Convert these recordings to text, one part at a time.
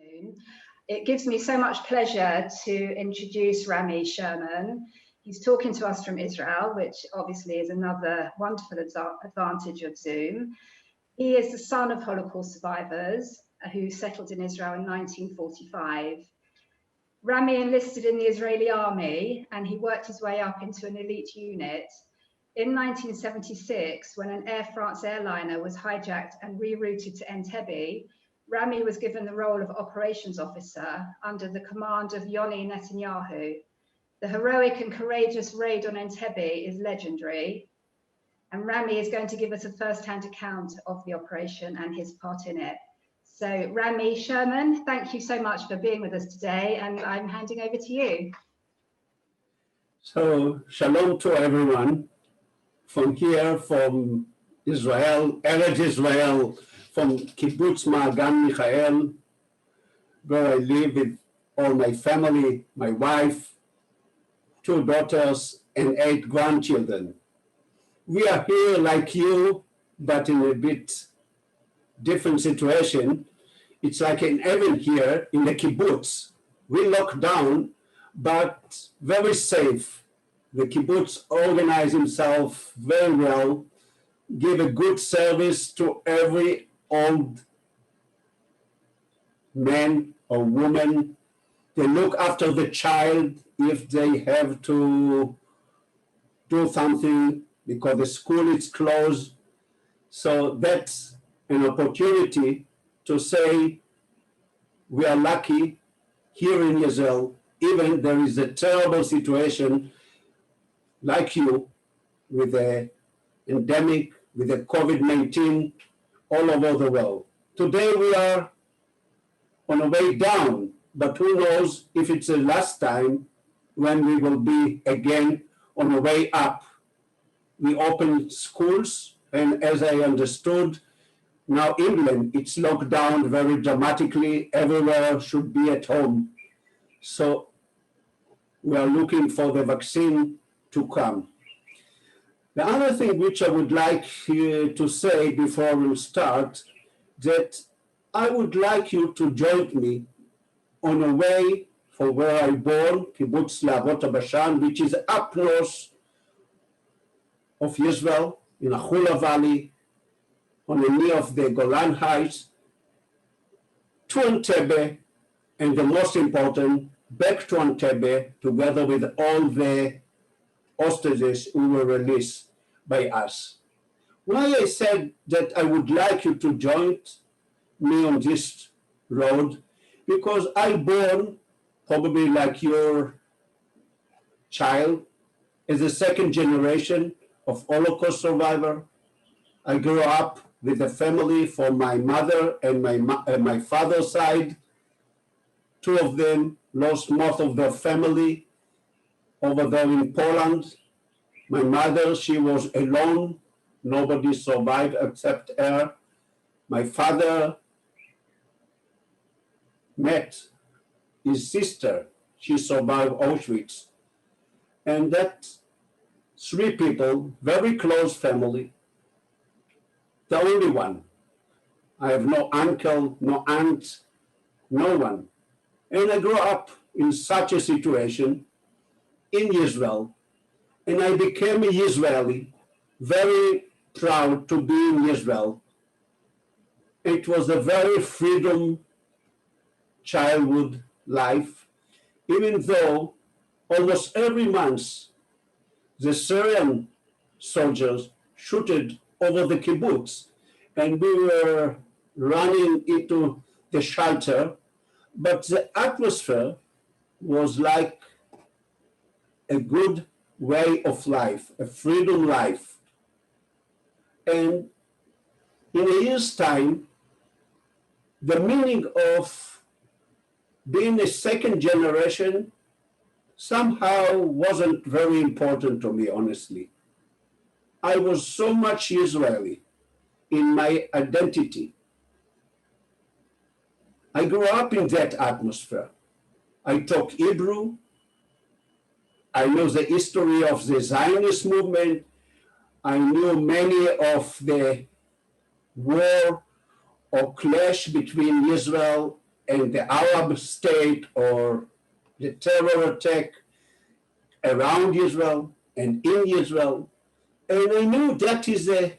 afternoon. It gives me so much pleasure to introduce Rami Sherman. He's talking to us from Israel, which obviously is another wonderful advantage of Zoom. He is the son of Holocaust survivors who settled in Israel in 1945. Rami enlisted in the Israeli army and he worked his way up into an elite unit. In 1976, when an Air France airliner was hijacked and rerouted to Entebbe, Rami was given the role of operations officer under the command of Yoni Netanyahu. The heroic and courageous raid on Entebbe is legendary, and Rami is going to give us a first-hand account of the operation and his part in it. So Rami Sherman, thank you so much for being with us today, and I'm handing over to you. So shalom to everyone from here, from Israel, Eretz Israel, from kibbutz Ma'agan Michael, where I live with all my family, my wife, 2 daughters, and 8 grandchildren. We are here like you, but in a bit different situation. It's like in heaven here in the kibbutz. We lock down, but very safe. The kibbutz organize himself very well, give a good service to every old man or woman. They look after the child if they have to do something because the school is closed. So that's an opportunity to say we are lucky here in Israel, even there is a terrible situation like you with the endemic, with the COVID-19 all over the world. Today we are on a way down, but who knows if it's the last time when we will be again on the way up. We opened schools, and as I understood, now England, it's locked down very dramatically. Everywhere should be at home. So we are looking for the vaccine to come. The other thing which I would like to say before we start, that I would like you to join me on a way from where I born, kibbutz Lehavot Bashan, which is up north of Israel, in the Hula Valley, on the knee of the Golan Heights, to Entebbe, and the most important, back to Entebbe, together with all the hostages who were released by us. Why I said that I would like you to join me on this road, because I born, probably like your child, as a second generation of Holocaust survivor. I grew up with a family from my mother and my father's side. 2 of them lost most of their family over there in Poland. My mother, she was alone. Nobody survived except her. My father met his sister. She survived Auschwitz. And that's 3 people, very close family. The only one. I have no uncle, no aunt, no one. And I grew up in such a situation in Israel, and I became an Israeli, very proud to be in Israel. It was a very freedom childhood life, even though almost every month the Syrian soldiers shooted over the kibbutz, and we were running into the shelter, but the atmosphere was like a good way of life, a freedom life. And in a year's time, the meaning of being a second generation somehow wasn't very important to me, honestly. I was so much Israeli in my identity. I grew up in that atmosphere. I talk Hebrew. I know the history of the Zionist movement. I knew many of the war or clash between Israel and the Arab state or the terror attack around Israel and in Israel. And I knew that is the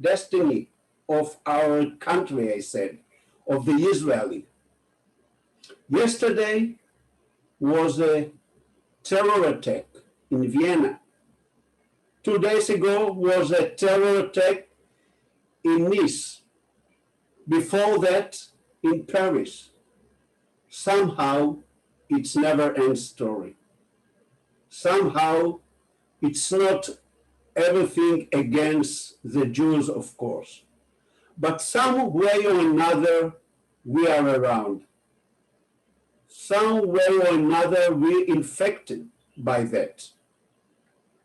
destiny of our country, I said, of the Israeli. Yesterday was a terror attack in Vienna. 2 days ago was a terror attack in Nice. Before that, in Paris. Somehow, it's never-end story. Somehow, it's not everything against the Jews, of course. But some way or another, we are around. Some way or another, we're infected by that.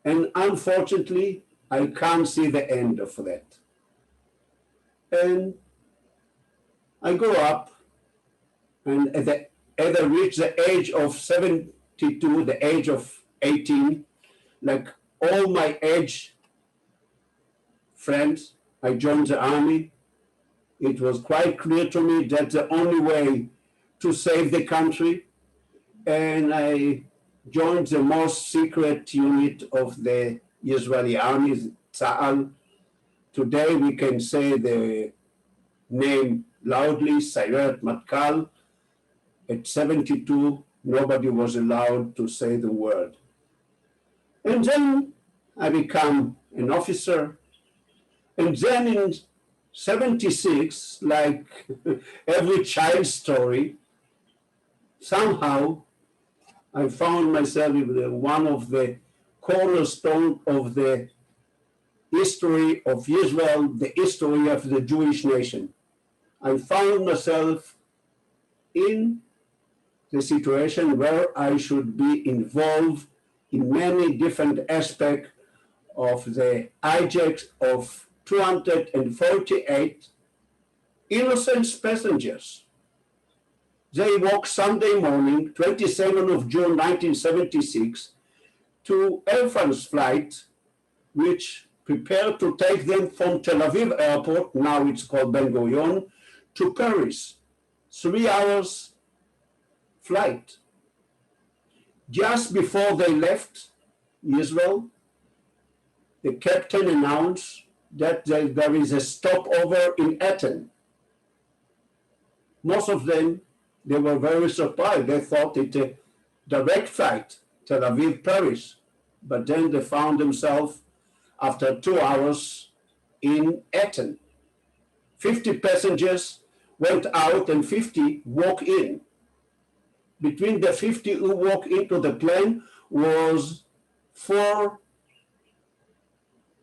And unfortunately, I can't see the end of that. And I grew up, and as I reached the age of 72, the age of 18, like all my age friends, I joined the army. It was quite clear to me that the only way to save the country, and I joined the most secret unit of the Israeli army, Tzahal. Today we can say the name loudly, Sayeret Matkal. At 72, nobody was allowed to say the word. And then I become an officer. And then in 76, like every child's story, somehow I found myself one of the cornerstones of the history of Israel, the history of the Jewish nation. I found myself in the situation where I should be involved in many different aspects of the hijacks of 248 innocent passengers. They woke Sunday morning, 27th of June, 1976, to Air France flight, which prepared to take them from Tel Aviv airport, now it's called Ben Gurion, to Paris. 3 hours flight. Just before they left Israel, the captain announced that there is a stopover in Athens. Most of them, they were very surprised. They thought it a direct flight, Tel Aviv, Paris. But then they found themselves after 2 hours in Athens. 50 passengers went out and 50 walked in. Between the 50 who walked into the plane was 4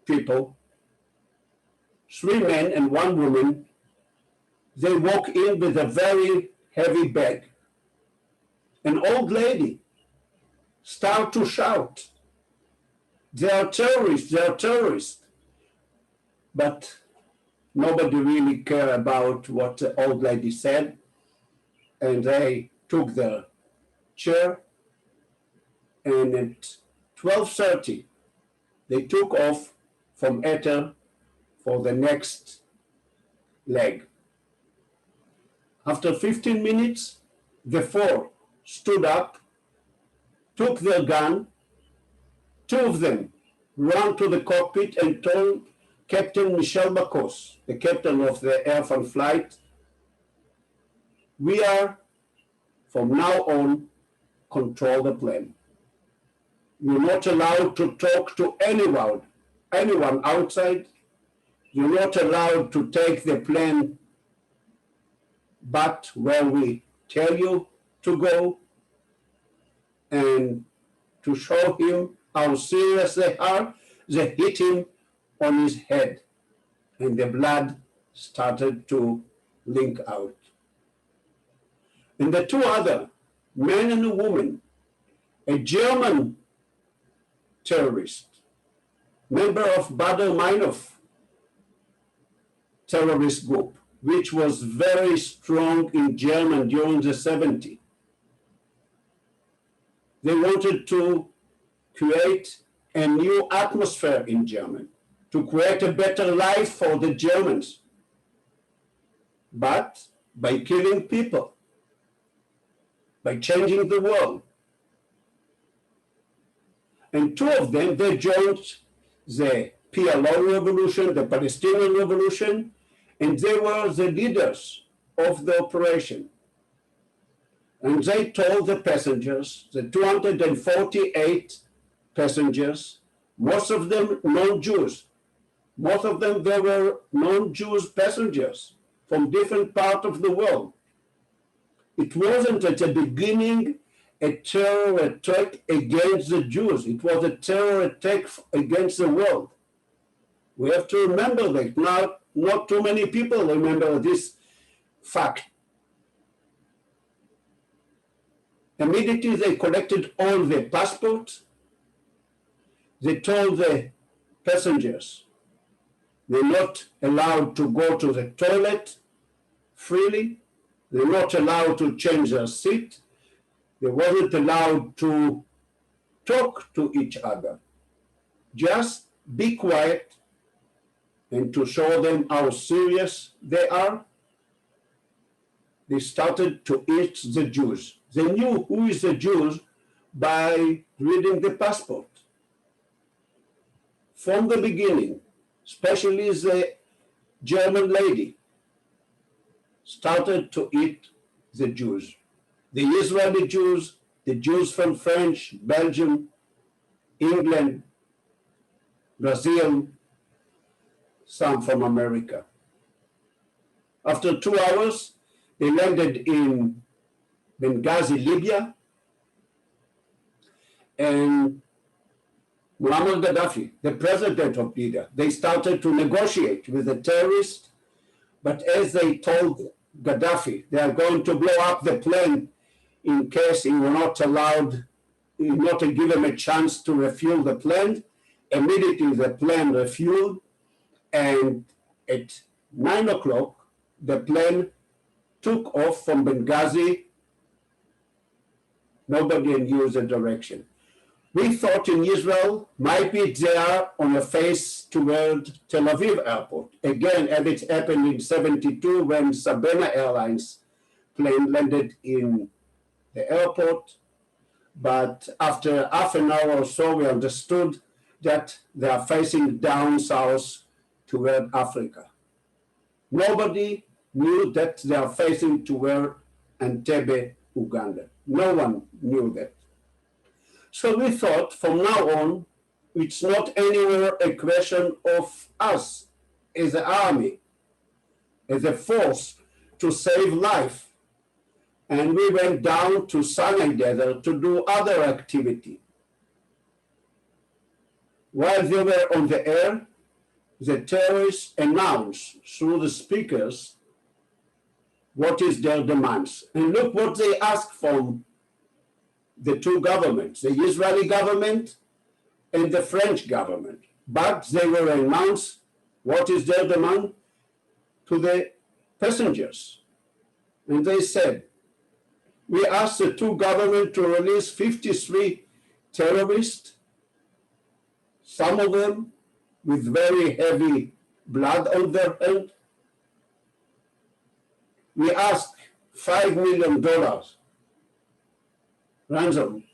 people, 3 men and 1 woman. They walk in with a very heavy bag. An old lady started to shout, "They are terrorists, they are terrorists." But nobody really cared about what the old lady said. And they took their chair, and at 12:30, they took off from Eter for the next leg. After 15 minutes, the 4 stood up, took their gun. 2 of them ran to the cockpit and told Captain Michel Bacos, the captain of the Air France flight, "We are, from now on, control the plane. You're not allowed to talk to anyone outside. You're not allowed to take the plane but where we tell you to go." And to show him how serious they are, they hit him on his head, and the blood started to leak out. And the 2 other, man and a woman, a German terrorist, member of Baader-Meinhof terrorist group, which was very strong in Germany during the 70s. They wanted to create a new atmosphere in Germany, to create a better life for the Germans. But by killing people, by changing the world. And two of them, they joined the PLO revolution, the Palestinian revolution, and they were the leaders of the operation. And they told the passengers, the 248 passengers, most of them non-Jews, most of them they were non-Jewish passengers from different parts of the world. It wasn't at the beginning a terror attack against the Jews. It was a terror attack against the world. We have to remember that. Not too many people remember this fact. Immediately they collected all the passports. They told the passengers they're not allowed to go to the toilet freely. They're not allowed to change their seat. They weren't allowed to talk to each other. Just be quiet, and to show them how serious they are, they started to eat the Jews. They knew who is the Jews by reading the passport. From the beginning, especially the German lady started to eat the Jews. The Israeli Jews, the Jews from France, Belgium, England, Brazil, some from America. After 2 hours, they landed in Benghazi, Libya, and Muammar Gaddafi, the president of Libya, they started to negotiate with the terrorists, but as they told Gaddafi they are going to blow up the plane in case he will not allowed, not to give him a chance to refuel the plane, immediately the plane refueled, and at 9 o'clock, the plane took off from Benghazi. Nobody knew the direction. We thought in Israel, might be there on a face toward Tel Aviv airport. Again, as it happened in 72 when Sabena Airlines plane landed in the airport. But after half an hour or so, we understood that they are facing down south toward Africa. Nobody knew that they are facing toward Entebbe, Uganda. No one knew that. So we thought from now on, it's not anywhere a question of us as an army, as a force to save life. And we went down to Sinai Desert to do other activity. While they were on the air, the terrorists announced through the speakers what is their demands. And look what they asked from the two governments, the Israeli government and the French government. But they were announced what is their demand to the passengers. And they said, we asked the two governments to release 53 terrorists, some of them with very heavy blood on their hand. We asked $5 million ransom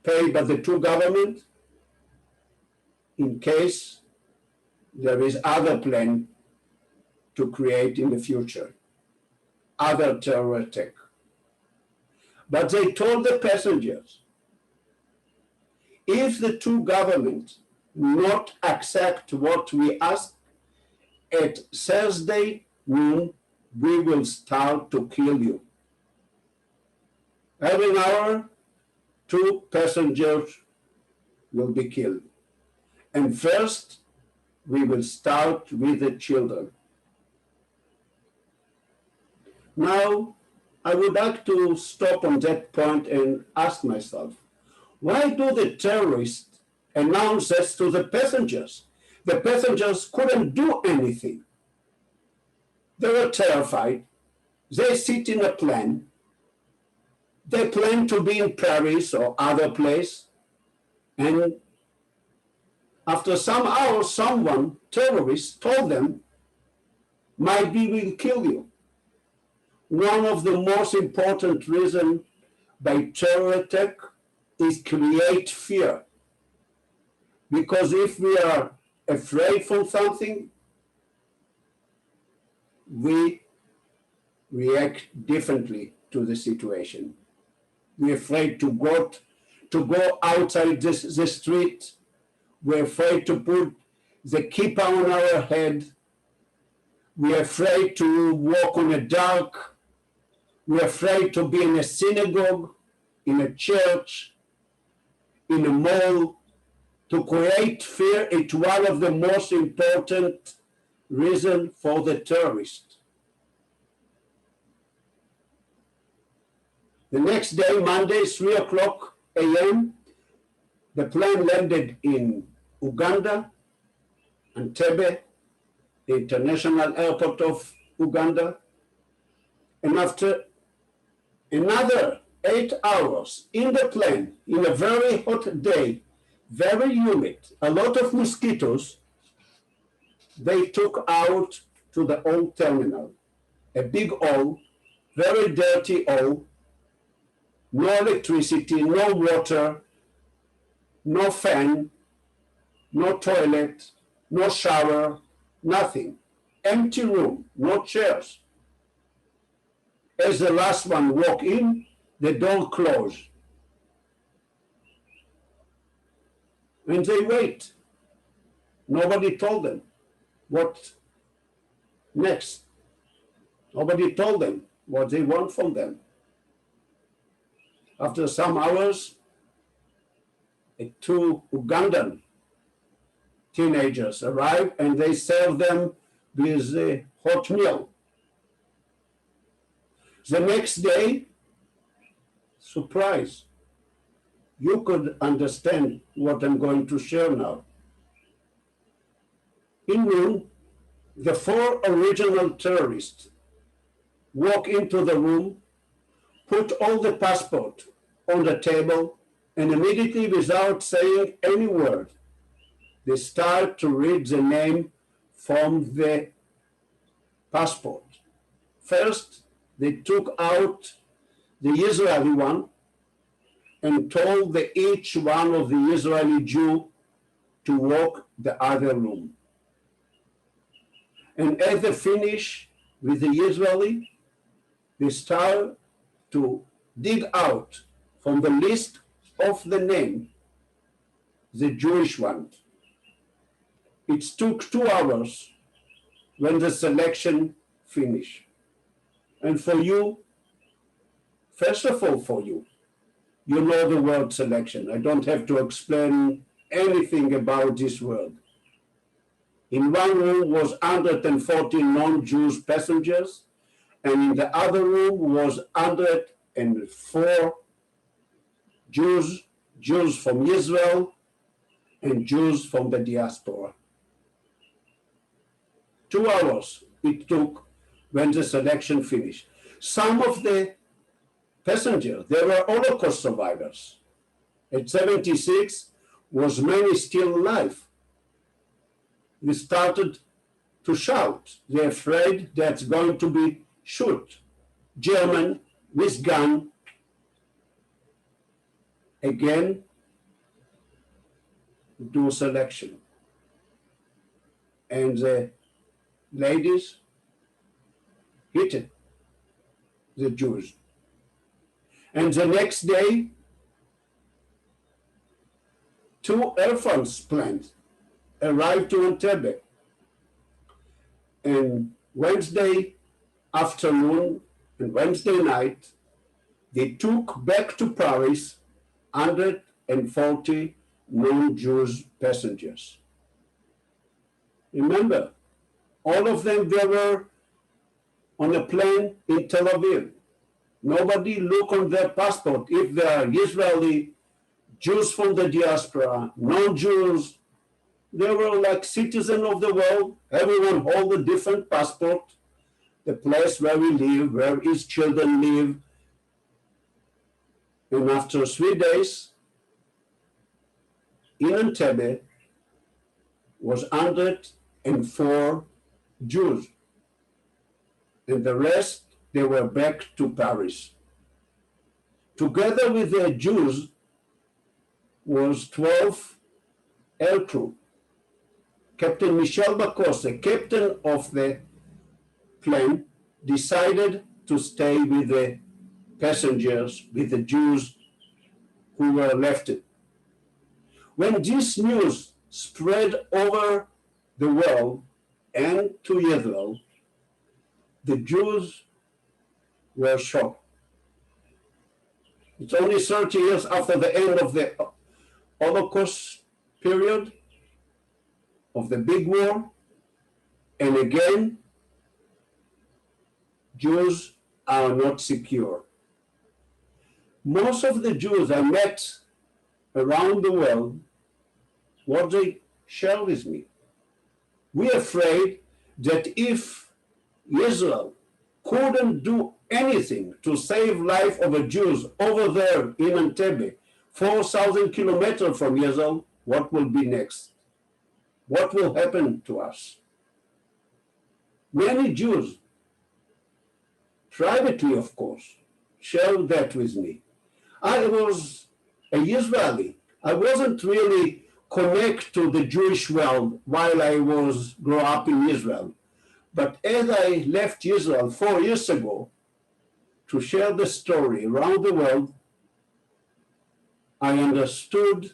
paid by the two governments in case there is other plan to create in the future, other terror attack. But they told the passengers, if the two governments not accept what we ask, at Thursday noon, we will start to kill you. Every hour, 2 passengers will be killed. And first, we will start with the children. Now, I would like to stop on that point and ask myself, why do the terrorists announce this to the passengers? The passengers couldn't do anything. They were terrified. They sit in a plane. They plan to be in Paris or other place. And after some hours, someone, terrorists, told them, might be we'll kill you. one of the most important reasons by terror attack is create fear. Because if we are afraid from something, we react differently to the situation. We're afraid to go outside the street. We're afraid to put the kippah on our head. We're afraid to walk on the dark. We're afraid to be in a synagogue, in a church, in a mall. To create fear is one of the most important reasons for the terrorist. The next day, Monday, 3 o'clock a.m., the plane landed in Uganda, Entebbe, the international airport of Uganda. And after another 8 hours in the plane, in a very hot day, very humid, a lot of mosquitoes, they took out to the old terminal, a big hall, very dirty hall, no electricity, no water, no fan, no toilet, no shower, nothing. Empty room, no chairs. As the last one walked in, the door closed. And they wait. Nobody told them what next. Nobody told them what they want from them. After some hours, two Ugandan teenagers arrived and they served them with a hot meal. The next day, surprise, you could understand what I'm going to share now. In noon, the 4 original terrorists walk into the room, put all the passport on the table, and immediately, without saying any word, they start to read the name from the passport. First, they took out the Israeli one and told each one of the Israeli Jew to walk the other room. And as they finish with the Israeli, they start to dig out from the list of the name the Jewish one. It took 2 hours when the selection finished. And for you, first of all for you, you know the word selection. I don't have to explain anything about this word. In one room was 140 non-Jews passengers, and in the other room was 104 Jews from Israel and Jews from the diaspora. 2 hours it took when the selection finished. Some of the passengers, they were Holocaust survivors. At 76, was many still alive. They started to shout. They're afraid that's going to be shoot. German with gun. Again, do selection. And the ladies hit the Jews. And the next day, 2 Air France planes arrived to Entebbe. And Wednesday afternoon and Wednesday night, they took back to Paris 140 non-Jews passengers. Remember, all of them, they were on a plane in Tel Aviv. Nobody looked on their passport if they are Israeli, Jews from the diaspora, non-Jews. They were like citizens of the world. Everyone hold a different passport. The place where we live, where his children live. And after 3 days, in Entebbe was 104 Jews. And the rest they were back to Paris. Together with the Jews was 12 aircrew. Captain Michel Bacos, the captain of the plane, decided to stay with the passengers, with the Jews who were left. When this news spread over the world and to Israel, the Jews were shocked. It's only 30 years after the end of the Holocaust period, of the big war, and again, Jews are not secure. Most of the Jews I met around the world, what they share with me, we're afraid that if Israel couldn't do anything to save life of the Jews over there in Entebbe, 4,000 kilometers from Israel, what will be next? What will happen to us? Many Jews, privately of course, shared that with me. I was an Israeli. I wasn't really connected to the Jewish world while I was growing up in Israel. But as I left Israel 4 years ago to share the story around the world, I understood,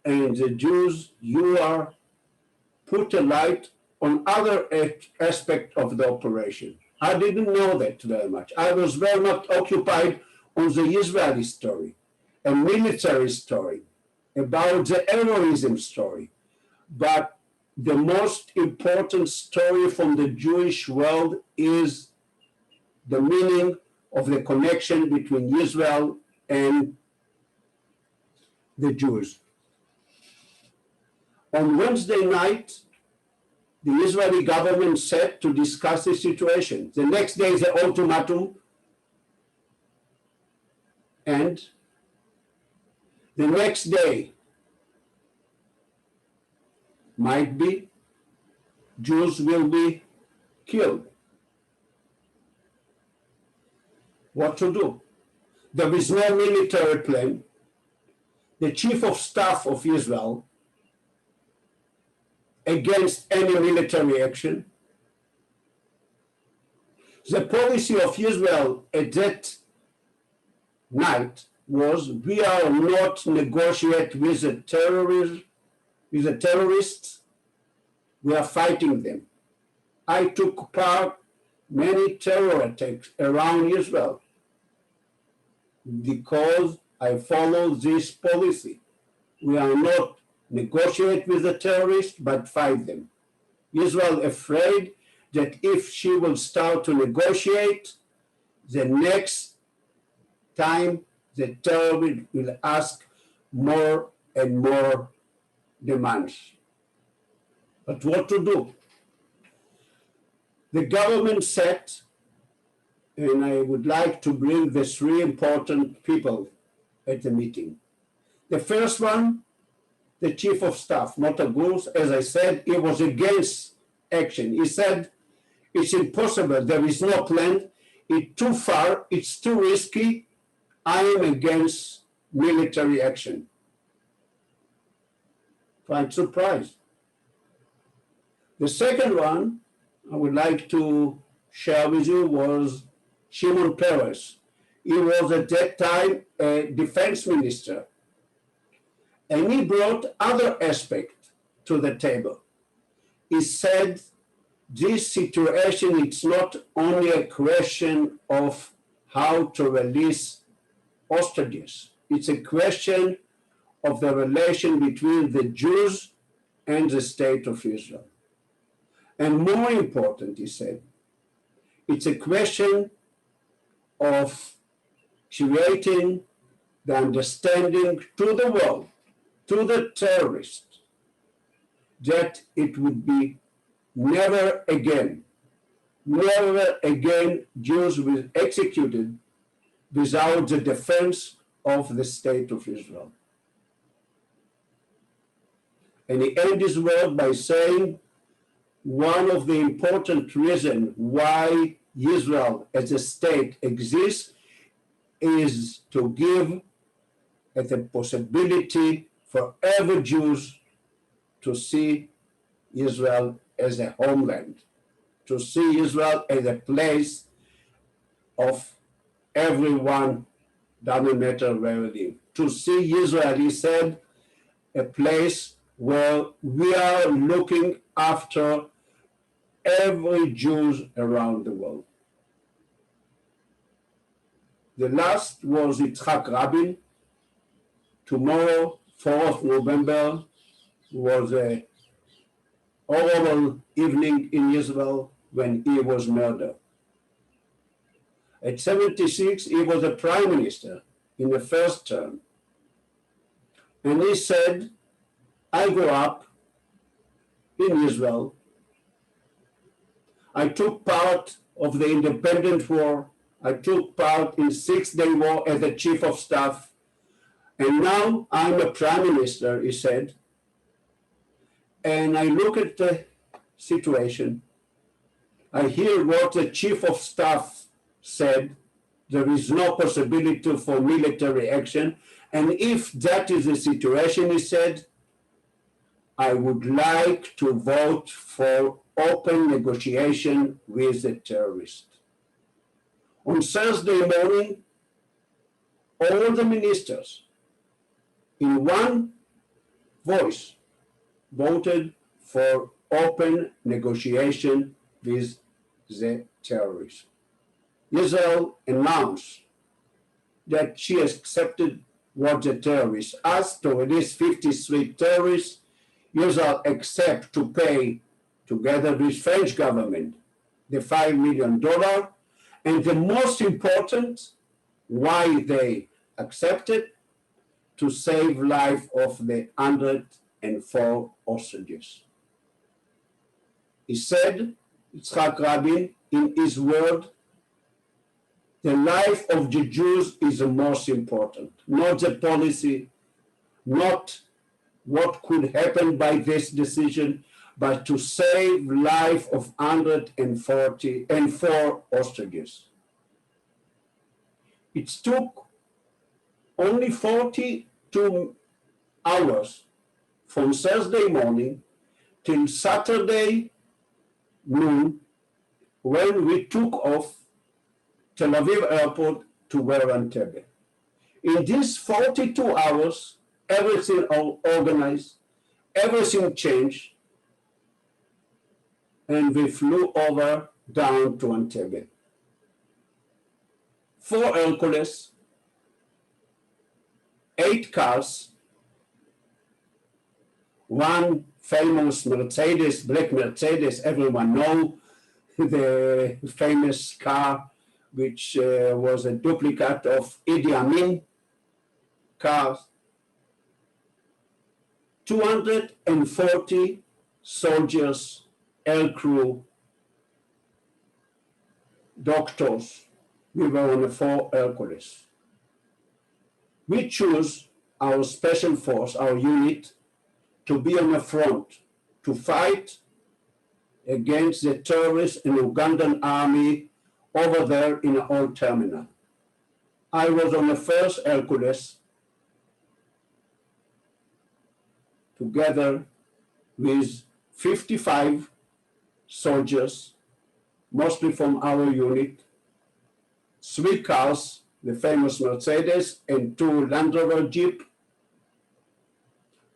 and the Jews, you are put a light on other aspect of the operation. I didn't know that very much. I was very much occupied on the Israeli story, a military story, about the heroism story. But the most important story from the Jewish world is the meaning of the connection between Israel and the Jews. On Wednesday night, the Israeli government set to discuss the situation. The next day is the ultimatum, and the next day might be Jews will be killed. What to do? There is no military plan. The chief of staff of Israel against any military action. The policy of Israel at that night was, we are not negotiate with the terrorists, we are fighting them. I took part many terror attacks around Israel because I follow this policy. We are not negotiate with the terrorists, but fight them. Israel afraid that if she will start to negotiate, the next time the terrorists will ask more and more demands. But what to do? The government said, and I would like to bring the three important people at the meeting. The first one, the chief of staff, Mota Gurs, as I said, he was against action. He said, it's impossible, there is no plan, it's too far, it's too risky, I am against military action. Quite surprised. The second one I would like to share with you was Shimon Peres. He was at that time a defense minister. And he brought other aspects to the table. He said, this situation, it's not only a question of how to release hostages. It's a question of the relation between the Jews and the state of Israel. And more important, he said, it's a question of creating the understanding to the world, to the terrorists, that it would be never again Jews will be executed without the defense of the state of Israel. And he ended his word by saying, one of the important reasons why Israel as a state exists is to give the possibility for every Jews to see Israel as a homeland, to see Israel as a place of everyone, doesn't matter where they live. To see Israel, he said, a place where we are looking after every Jew around the world. The last was Yitzhak Rabin. Tomorrow, 4th November, was a horrible evening in Israel when he was murdered. At 76, he was a prime minister in the first term. And he said, I grew up in Israel. I took part of the independent war. I took part in Six-Day War as the chief of staff. And now I'm a prime minister, he said. And I look at the situation. I hear what the chief of staff said. There is no possibility for military action. And if that is the situation, he said, I would like to vote for open negotiation with the terrorists. On Thursday morning, all the ministers in one voice voted for open negotiation with the terrorists. Israel announced that she accepted what the terrorists asked to release 53 terrorists. Israel accept to pay, together with French government, the $5 million. And the most important, why they accepted, to save life of the 104 hostages. He said, Yitzhak Rabin, in his word, the life of the Jews is the most important, not the policy, not what could happen by this decision, but to save life of 144 hostages. It took only 42 hours from Thursday morning till Saturday noon when we took off Tel Aviv airport to Entebbe. In these 42 hours, everything organized, everything changed, and we flew over down to Entebbe. 4 Hercules, 8 cars, 1 famous Mercedes, black Mercedes, everyone knows the famous car which was a duplicate of Idi Amin cars. 240 soldiers, air crew, doctors. We were on the 4 Hercules. We choose our special force, our unit, to be on the front, to fight against the terrorists and Ugandan army over there in the old terminal. I was on the 1st Hercules together with 55 soldiers, mostly from our unit, 3 cars, the famous Mercedes, and 2 Land Rover Jeep.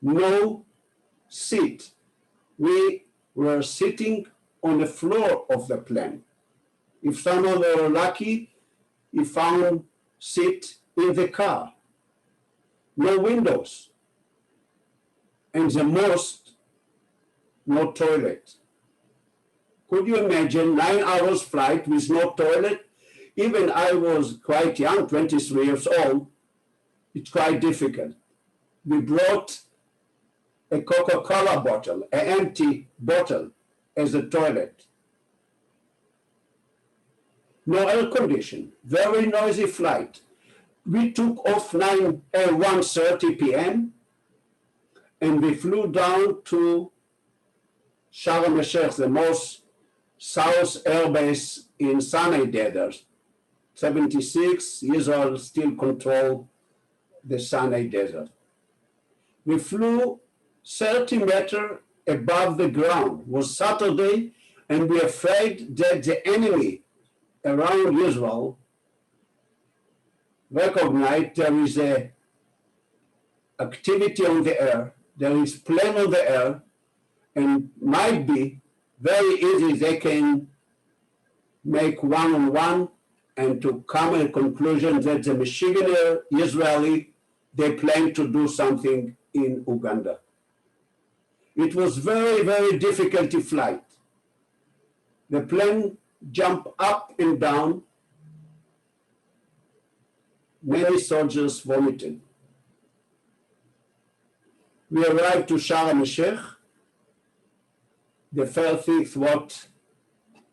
No seat. We were sitting on the floor of the plane. If someone were lucky, he found seat in the car. No windows. And the most, no toilet. Could you imagine 9 hours flight with no toilet? Even I was quite young, 23 years old, it's quite difficult. We brought a Coca-Cola bottle, an empty bottle, as a toilet. No air condition, very noisy flight. We took off 1:30 p.m. and we flew down to Sharm el-Sheikh, the most south air base in Sinai Desert. 76, Israel still control the Sinai Desert. We flew 30 meters above the ground. It was Saturday, and we were afraid that the enemy around Israel recognized there is a activity on the air, there is plane on the air, and might be very easy they can make one-on-one and to come to a conclusion that the Michiganer Israeli, they plan to do something in Uganda. It was very, very difficult to flight. The plane jumped up and down. Many soldiers vomited. We arrived to Sharm el-Sheikh. The first thing what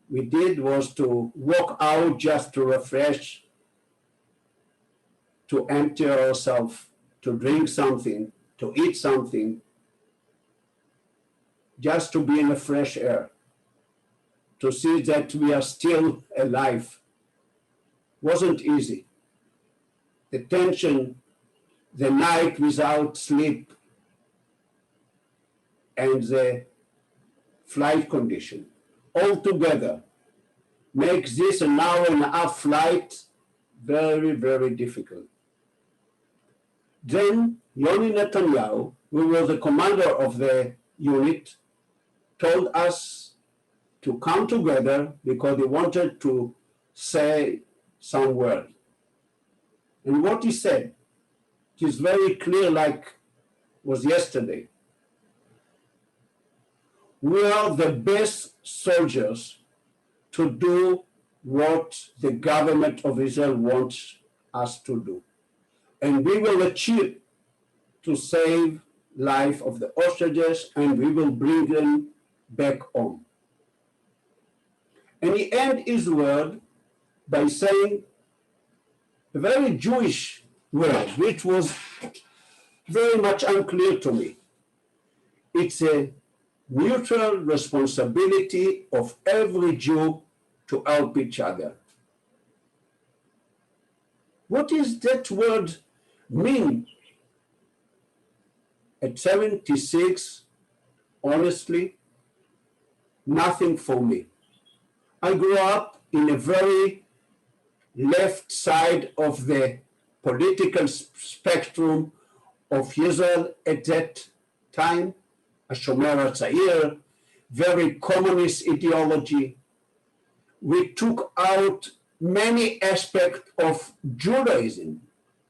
we did was to walk out just to refresh, to empty ourselves, to drink something, to eat something, just to be in the fresh air, to see that we are still alive. Wasn't easy. The tension, the night without sleep, and the flight condition, all together makes this an hour and a half flight very, very difficult. Then Yoni Netanyahu, who was the commander of the unit, told us to come together because he wanted to say some word. And what he said is very clear, like was yesterday. We are the best soldiers to do what the government of Israel wants us to do. And we will achieve to save life of the hostages, and we will bring them back home. And he ended his word by saying a very Jewish word, which was very much unclear to me. It's a mutual responsibility of every Jew to help each other. What does that word mean? At 76, honestly, nothing for me. I grew up in a very left side of the political spectrum of Israel at that time, a Shomer HaTzair, very communist ideology. We took out many aspects of Judaism.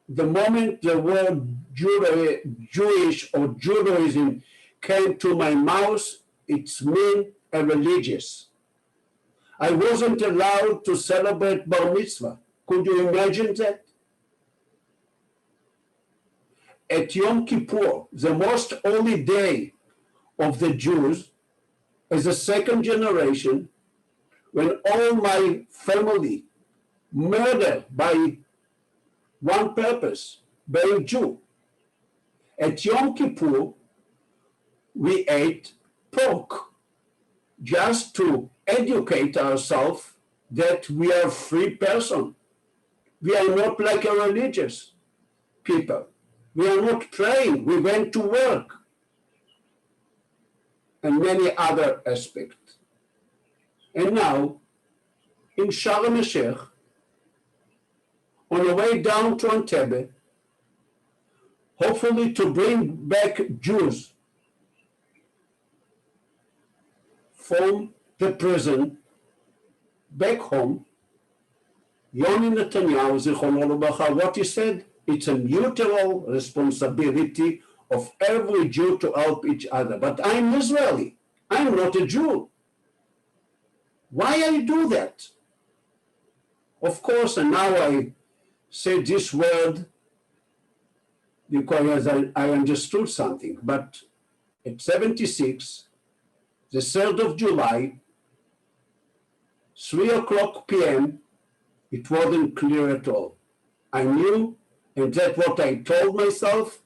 The moment the word Jewish or Judaism came to my mouth, it's mean a religious. I wasn't allowed to celebrate Bar Mitzvah. Could you imagine that? At Yom Kippur, the most holy day of the Jews, as a second generation, when all my family murdered by one purpose, being Jew. At Yom Kippur, we ate pork just to educate ourselves that we are free person. We are not like a religious people. We are not praying. We went to work. And many other aspects. And now, in Sharm el-Sheikh, on the way down to Entebbe, hopefully to bring back Jews from the prison back home, Yoni Netanyahu, Zichrono Livracha, what he said, it's a mutual responsibility of every Jew to help each other. But I'm Israeli. I'm not a Jew. Why I do that? Of course, and now I say this word because I understood something. But at 76, the 3rd of July, 3:00 p.m., it wasn't clear at all. I knew, and that's what I told myself,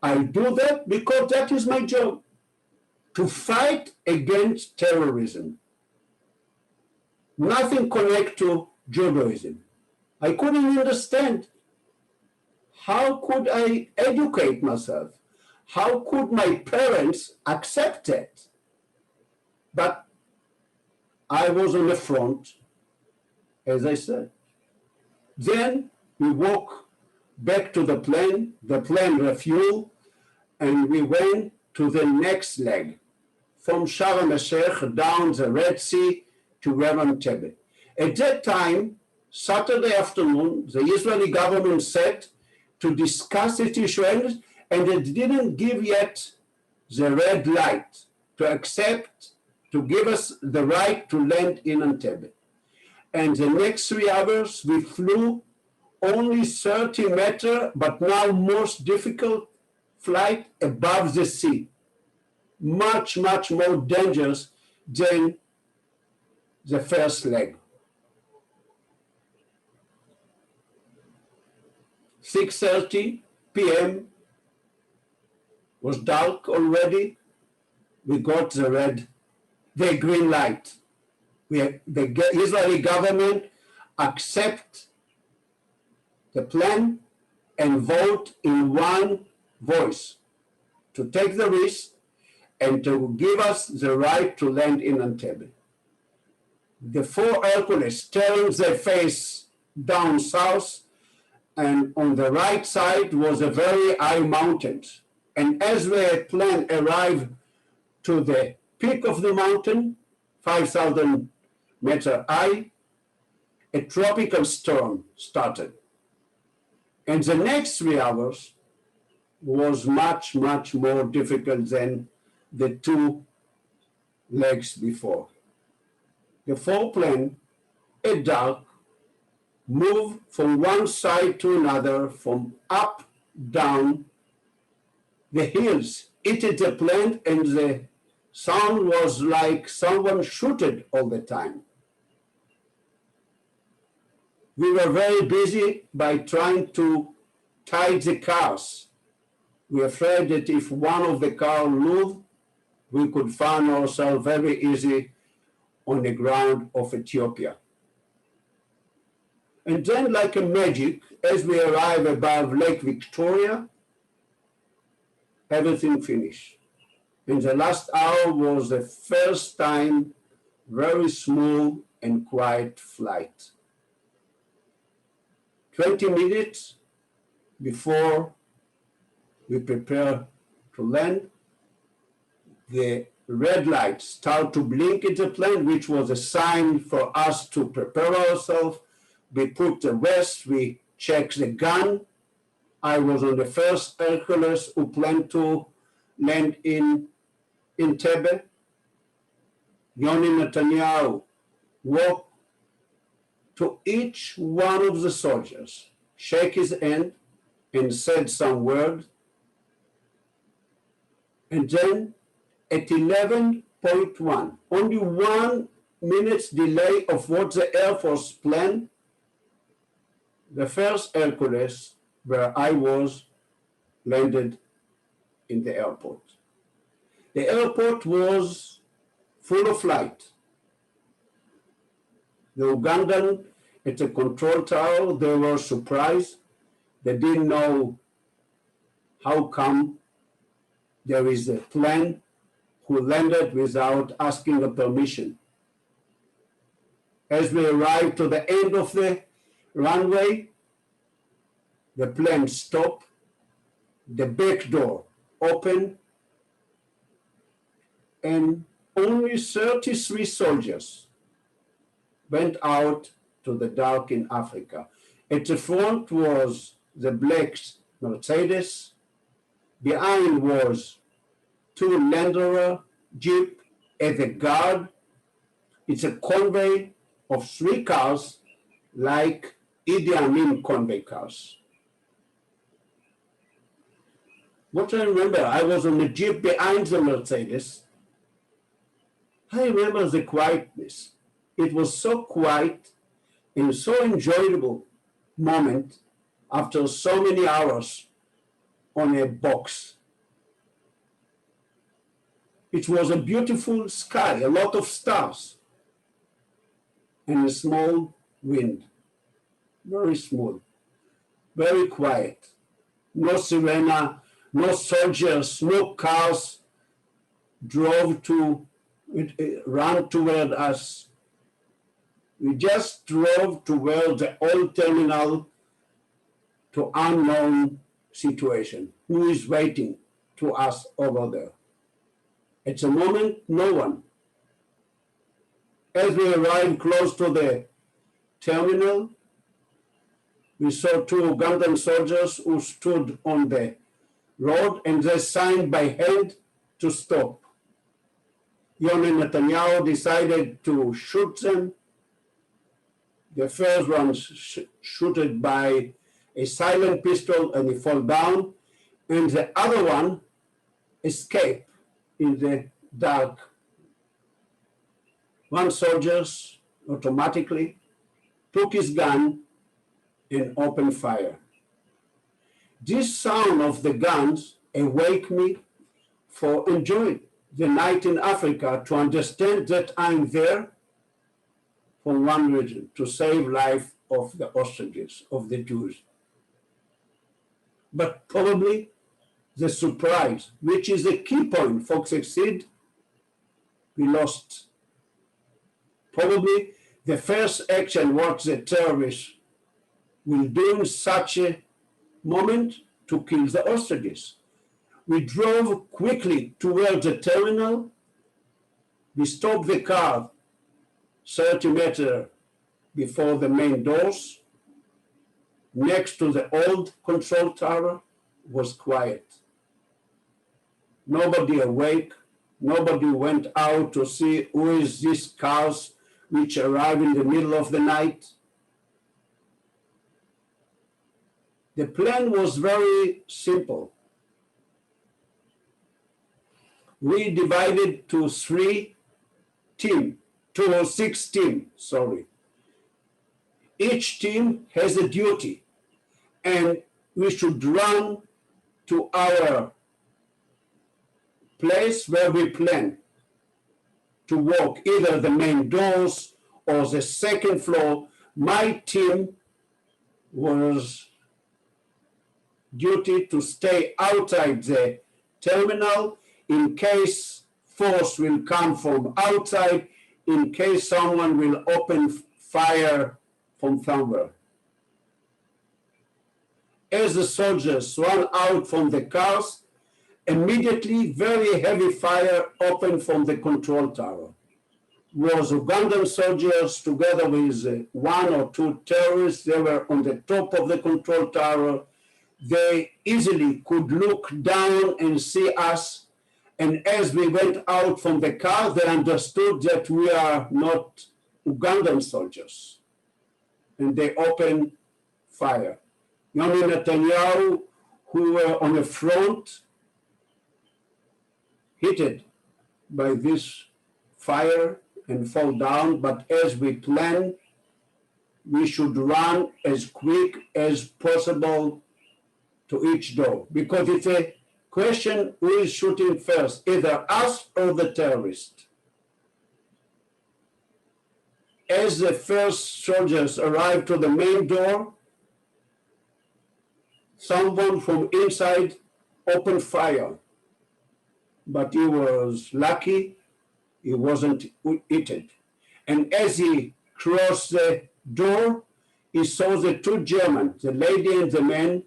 I do that because that is my job, to fight against terrorism. nothing connect to Judaism. I couldn't understand. How could I educate myself? How could my parents accept it? But I was on the front, as I said. Then we walk back to the plane refueled, and we went to the next leg, from Sharm el-Sheikh down the Red Sea to Entebbe. At that time, Saturday afternoon, the Israeli government said to discuss it issue, and it didn't give yet the red light to accept, to give us the right to land in Entebbe. And the next 3 hours, we flew only 30 meters, but now most difficult flight above the sea. Much, much more dangerous than the first leg. 6:30 p.m. was dark already. We got the green light. The Israeli government accept the plan and vote in one voice to take the risk and to give us the right to land in Entebbe. The 4 Hercules turned their face down south, and on the right side was a very high mountain. And as the plane arrived to the peak of the mountain, 5,000 meters high, a tropical storm started. And the next 3 hours was much, much more difficult than the 2 legs before. The 4 plane, at dark, moved from one side to another, from up, down. The hills hit the plane, and the sound was like someone shooted all the time. We were very busy by trying to tie the cars. We were afraid that if one of the cars moved, we could find ourselves very easy on the ground of Ethiopia. And then, like a magic, as we arrive above Lake Victoria, everything finished. And the last hour was the first time very smooth and quiet flight. 20 minutes before we prepare to land, the red light started to blink in the plane, which was a sign for us to prepare ourselves. We put the vest, we checked the gun. I was on the first Hercules who planned to land in Entebbe. Yoni Netanyahu walked to each one of the soldiers, shake his hand, and said some words. And then at 11:1, only 1 minute's delay of what the Air Force planned, the first Hercules where I was landed in the airport. The airport was full of light. The Ugandan at the control tower, they were surprised. They didn't know how come there is a plane who landed without asking a permission. As we arrived to the end of the runway, the plane stopped, the back door opened, and only 33 soldiers went out to the dark in Africa. At the front was the black Mercedes, behind was 2 Land Rover Jeep as a guard. It's a convoy of 3 cars like Idi Amin convoy cars. What I remember, I was on the Jeep behind the Mercedes. I remember the quietness. It was so quiet and so enjoyable moment after so many hours on a box. It was a beautiful sky, a lot of stars. and a small wind, very small, very quiet. No sirena, no soldiers, no cars ran toward us. We just drove toward the old terminal to unknown situation. Who is waiting to us over there? At the moment, no one. As we arrived close to the terminal, we saw two Ugandan soldiers who stood on the road and they signed by hand to stop. Yoni Netanyahu decided to shoot them. The first one shot by a silent pistol and he fell down, and the other one escaped in the dark. One soldier automatically took his gun and opened fire. This sound of the guns awake me for enjoying the night in Africa, to understand that I'm there for one reason, to save life of the hostages, of the Jews. But probably the surprise, which is a key point for succeed, we lost. Probably the first action what the terrorists will do in such a moment to kill the hostages. We drove quickly towards the terminal. We stopped the car 30 meters before the main doors. Next to the old control tower was quiet. Nobody awake. Nobody went out to see who is these cars which arrive in the middle of the night. The plan was very simple. We divided to 6 teams. Each team has a duty, and we should run to our place where we plan to walk, either the main doors or the second floor. My team was duty to stay outside the terminal in case force will come from outside, in case someone will open fire from somewhere. As the soldiers ran out from the cars, immediately very heavy fire opened from the control tower. Was Ugandan soldiers together with one or two terrorists. They were on the top of the control tower. They easily could look down and see us. And as we went out from the car, they understood that we are not Ugandan soldiers. And they opened fire. Yoni Netanyahu, who were on the front, hit by this fire and fall down. But as we planned, we should run as quick as possible to each door, because it's a question who is shooting first, either us or the terrorist. As the first soldiers arrived to the main door, someone from inside opened fire, but he was lucky, he wasn't hit. And as he crossed the door, he saw the two Germans, the lady and the man,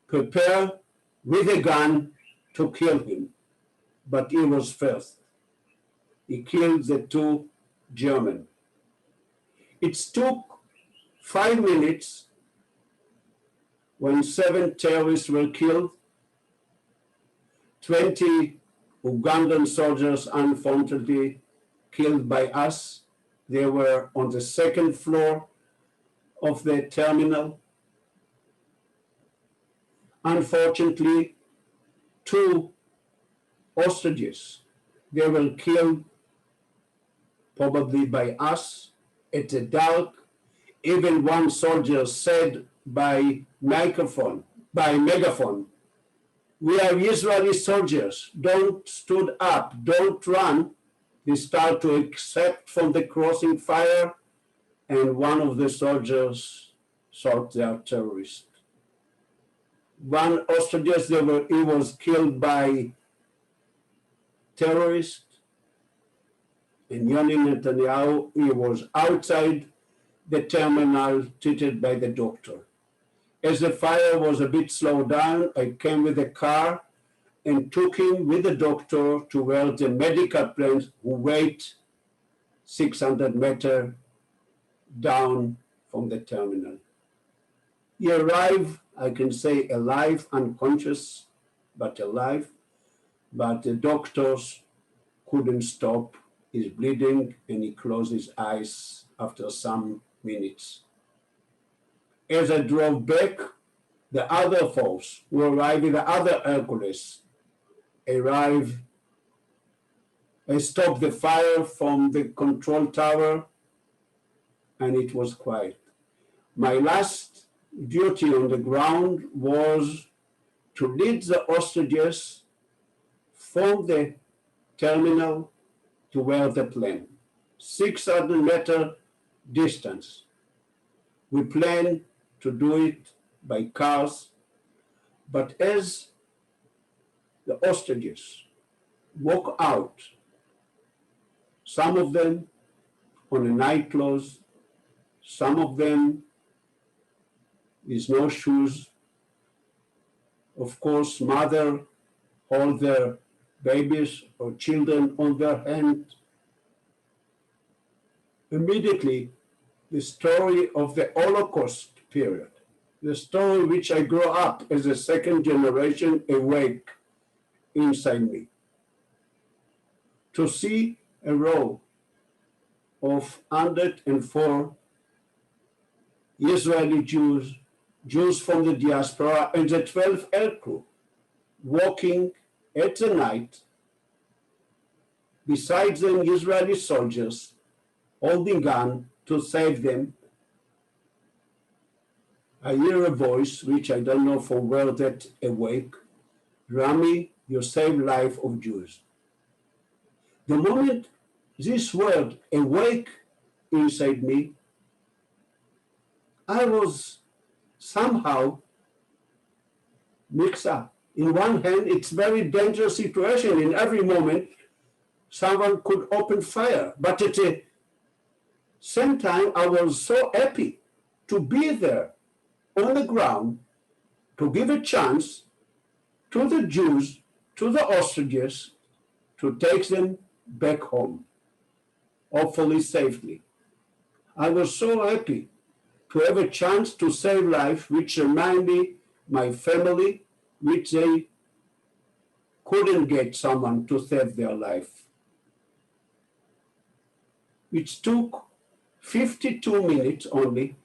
prepare with a gun to kill him. But he was first. He killed the two Germans. It took 5 minutes when 7 terrorists were killed. 20 Ugandan soldiers unfortunately killed by us. They were on the second floor of the terminal. Unfortunately, 2 hostages, they were killed probably by us at the dark. Even one soldier said by megaphone, "We are Israeli soldiers, don't stood up, don't run." They start to accept from the crossing fire and one of the soldiers thought they are terrorists. One hostage, he was killed by terrorists, and Yoni Netanyahu, he was outside the terminal treated by the doctor. As the fire was a bit slowed down, I came with a car and took him with the doctor to where the medical planes who wait 600 meters down from the terminal. He arrived, I can say, alive, unconscious, but alive. But the doctors couldn't stop his bleeding, and he closed his eyes after some minutes. As I drove back, the other force who arrived with the other Hercules arrived and stopped the fire from the control tower, and it was quiet. My last duty on the ground was to lead the hostages from the terminal to where the plane, 600-meter distance. We planned to do it by cars, but as the hostages walk out, some of them on a night clothes, some of them with no shoes. Of course, mother hold their babies or children on their hand. Immediately, the story of the Holocaust period, the story which I grew up as a second generation awake inside me. To see a row of 104 Israeli Jews, Jews from the diaspora, and the 12 aircrew walking at the night, beside them Israeli soldiers holding gun to save them. I hear a voice, which I don't know from where that awake, Rami, you saved life of Jews. The moment this word awake inside me, I was somehow mixed up. In one hand, it's a very dangerous situation. In every moment, someone could open fire. But at the same time, I was so happy to be there on the ground to give a chance to the Jews, to the hostages, to take them back home, hopefully safely. I was so happy to have a chance to save life, which reminded me my family, which they couldn't get someone to save their life. It took 52 minutes only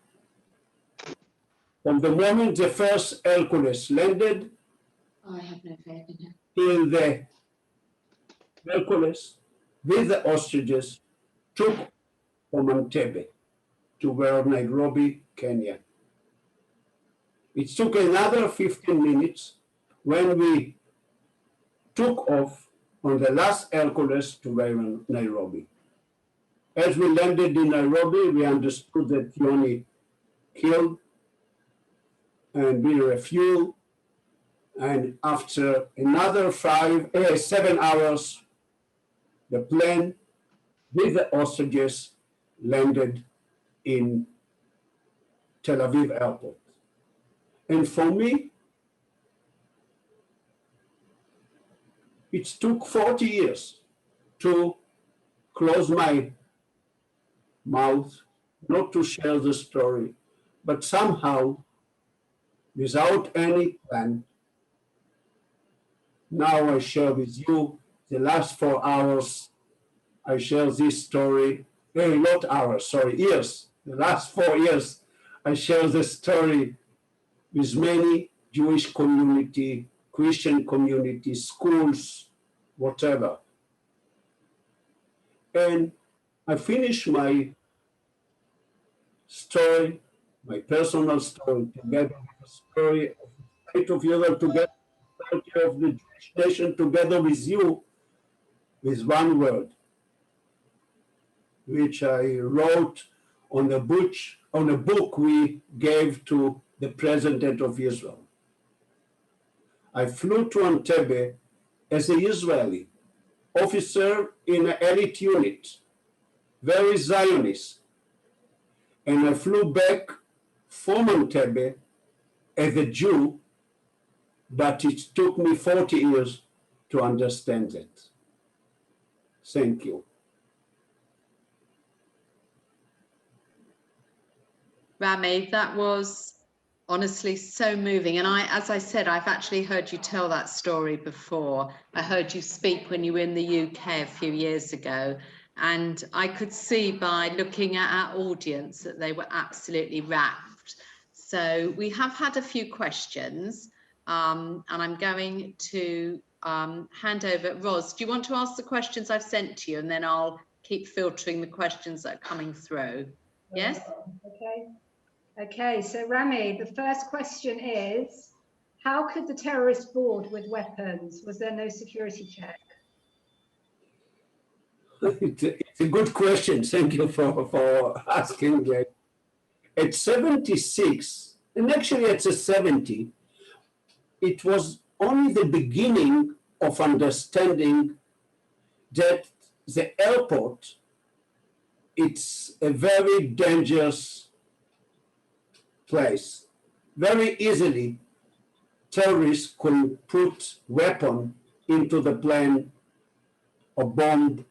from the moment the first Hercules landed I have no faith in him. till the Hercules with the hostages took from Entebbe to where Nairobi, Kenya. It took another 15 minutes when we took off on the last Hercules to where Nairobi. As we landed in Nairobi, we understood that Yoni killed and we refueled. And after another 7 hours, the plane with the hostages landed in Tel Aviv airport. And for me, it took 40 years to close my mouth, not to share the story, but somehow, without any plan, now I share with you the last 4 hours. I share this story, not hours, sorry, years. The last 4 years, I share the story with many Jewish community, Christian community, schools, whatever. And I finish my story, my personal story, together with the story of the state of Israel, together with the story of the Jewish nation, together with you, with one word, which I wrote on a book we gave to the President of Israel. I flew to Entebbe as an Israeli officer in an elite unit, very Zionist. And I flew back from Entebbe as a Jew, but it took me 40 years to understand it. Thank you. Rami, that was honestly so moving. And as I said, I've actually heard you tell that story before. I heard you speak when you were in the UK a few years ago. And I could see by looking at our audience that they were absolutely rapt. So we have had a few questions, and I'm going to hand over. Ros, do you want to ask the questions I've sent to you, and then I'll keep filtering the questions that are coming through? Yes? Okay, so Rami, the first question is, how could the terrorists board with weapons? Was there no security check? It's a good question. Thank you for asking that. At 76, and actually at 70, it was only the beginning of understanding that the airport, it's a very dangerous place. Very easily, terrorists could put weapon into the plane or bomb.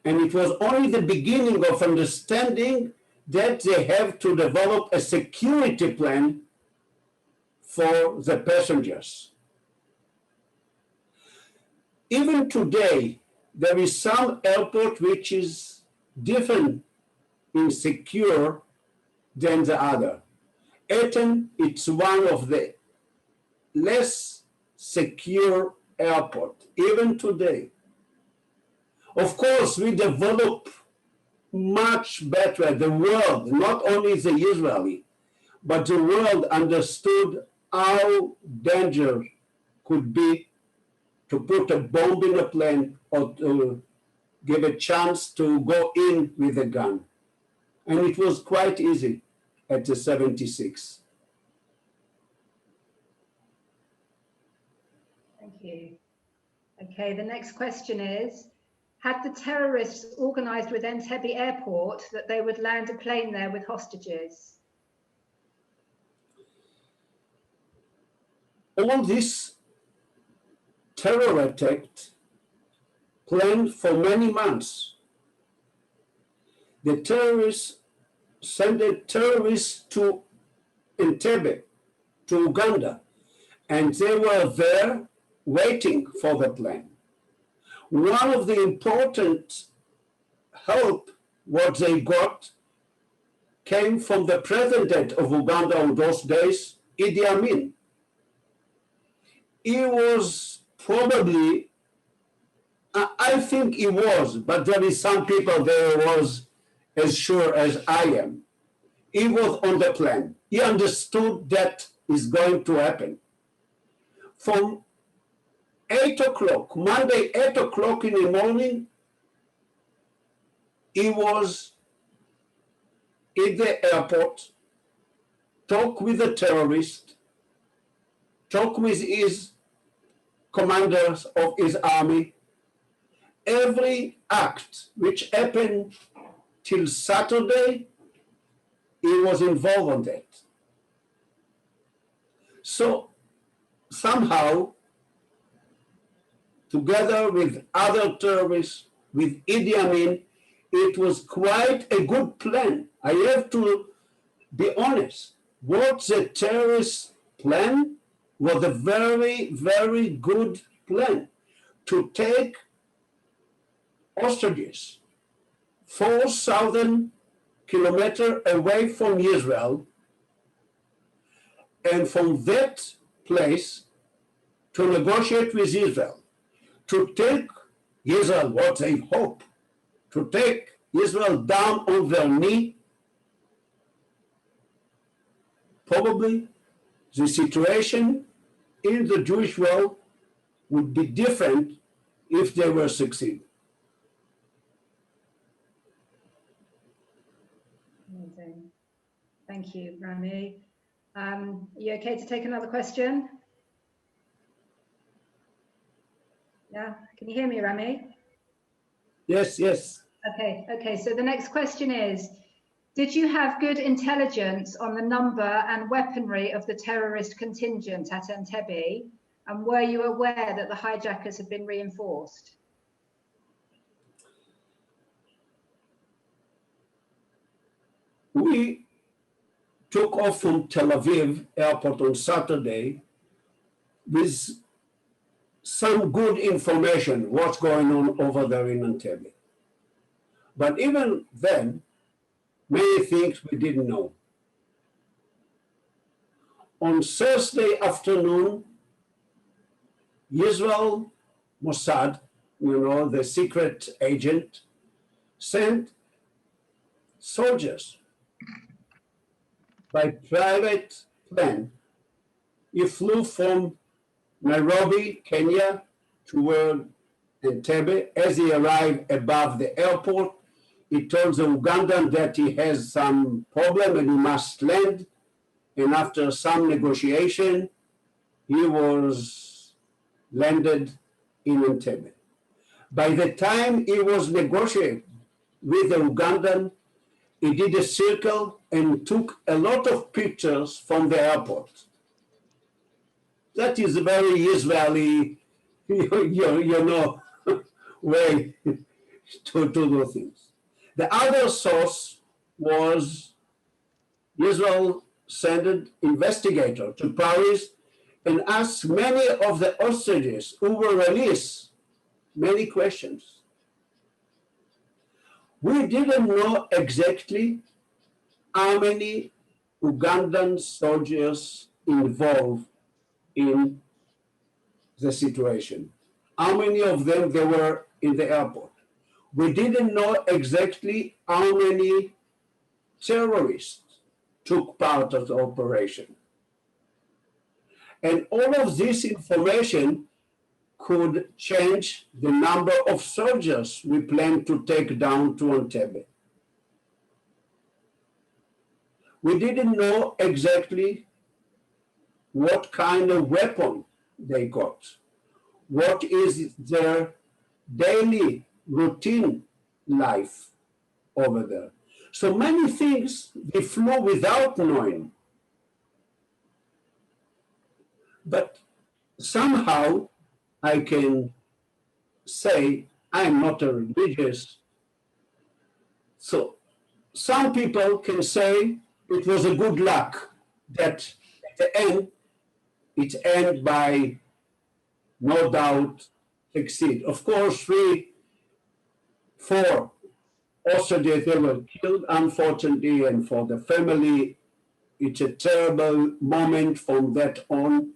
And it was only the beginning of understanding that they have to develop a security plan for the passengers. Even today, there is some airport which is different in secure than the other. Etten, it's one of the less secure airport, even today. Of course, we develop much better. The world, not only the Israeli, but the world understood how dangerous could be to put a bomb in a plane or to give a chance to go in with a gun. And it was quite easy at the 76. Thank you. Okay, the next question is, had the terrorists organized with Entebbe Airport that they would land a plane there with hostages? All this terror attack planned for many months. The terrorists sent terrorists to Entebbe, to Uganda, and they were there waiting for the plane. One of the important help what they got came from the president of Uganda in those days, Idi Amin. He was probably, I think he was, but there is some people there was as sure as I am. He was on the plane. He understood that is going to happen. From 8 o'clock, Monday, 8 o'clock in the morning, he was in the airport, talk with the terrorist, talk with his commanders of his army. Every act which happened till Saturday, he was involved in that. So somehow, together with other terrorists, with Idi Amin, it was quite a good plan. I have to be honest. What the terrorists planned was a very, very good plan to take hostages 4,000 kilometers away from Israel, and from that place to negotiate with Israel, to take Israel, what they hope, to take Israel down on their knee. Probably the situation in the Jewish world would be different if they were succeed. Thank you, Rami. Are you okay to take another question? Yeah, can you hear me, Rami? Yes, yes. Okay, so the next question is, did you have good intelligence on the number and weaponry of the terrorist contingent at Entebbe? And were you aware that the hijackers had been reinforced? We took off from Tel Aviv airport on Saturday with some good information what's going on over there in Entebbe. But even then, many things we didn't know. On Thursday afternoon, Israel Mossad, the secret agent, sent soldiers by private plane. He flew from Nairobi, Kenya, toward Entebbe. As he arrived above the airport, he told the Ugandan that he has some problem and he must land. And after some negotiation, he was landed in Entebbe. By the time he was negotiating with the Ugandan, he did a circle and took a lot of pictures from the airport. That is a very Israeli, way to do things. The other source was Israel sent an investigator to Paris and asked many of the hostages who were released many questions. We didn't know exactly how many Ugandan soldiers involved in the situation, how many of them there were in the airport. We didn't know exactly how many terrorists took part of the operation. And all of this information could change the number of soldiers we plan to take down to Entebbe. We didn't know exactly what kind of weapon they got, what is their daily routine life over there. So many things they flew without knowing. But somehow I can say I'm not a religious. So some people can say it was a good luck that at the end, it ended by no doubt succeed. Of course, 4 hostages they were killed, unfortunately, and for the family, it's a terrible moment from that on.